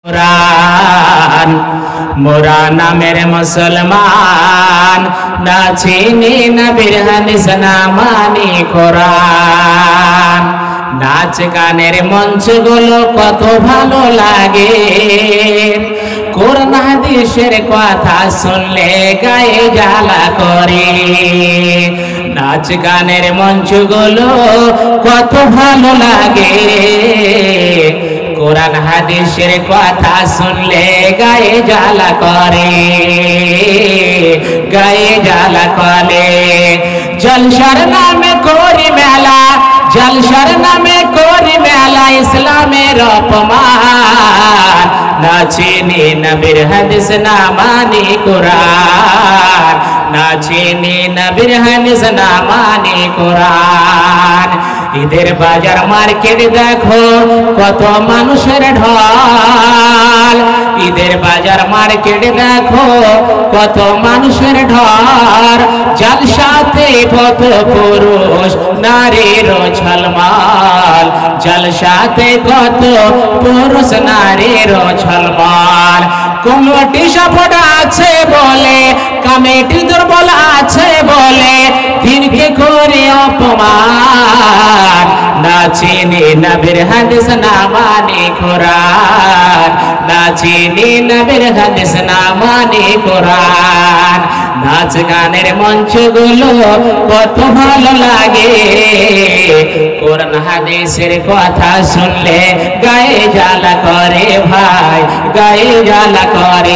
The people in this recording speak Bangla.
कुरान मोरा नामेर मुसलमान ना चिनी नबीर हादिस ना मानी कुरान। नाच गानेर मंच गुलो कत भालो लागे, कुरान हादिसेर कथा सुनले गाये ज्वाला करे। नाच गानेर मंच गुलो कत भालो लागे, कुरान हादिसेर कथा सुनले गाये ज्वाला करे, गाये ज्वाला करे। जलसार नामे करी मेला, जलसार नामे करी मेला, इस्लामेर अपमान। ना चिनी नबीर हादिस ना मानी कुरान, ना चिनी नबीर हादिस ना मानी कुरान। ঈদের বাজার মার্কেট দেখো কত মানুষের ঢল, ঈদের বাজার মার্কেট দেখো কত মানুষের ঢল। জলসাতে কত পুরুষ নারীর ঝলমল, জলসাতে কত পুরুষ নারীর ঝলমল। কমিটি সাপোর্ট আছে বলে, কমিটি দুর্বল আছে বলে দিনকে করে অপমান। না চিনি নবীর হাদিস না মানি কুরআন, না চিনি নবীর হাদিস না মানি কুরআন। নাচ গানের মঞ্চগুলো কত ভালো লাগে, কুরআন হাদিসের কথা শুনলে গায়ে জ্বালা করে ভাই, গায়ে জ্বালা করে।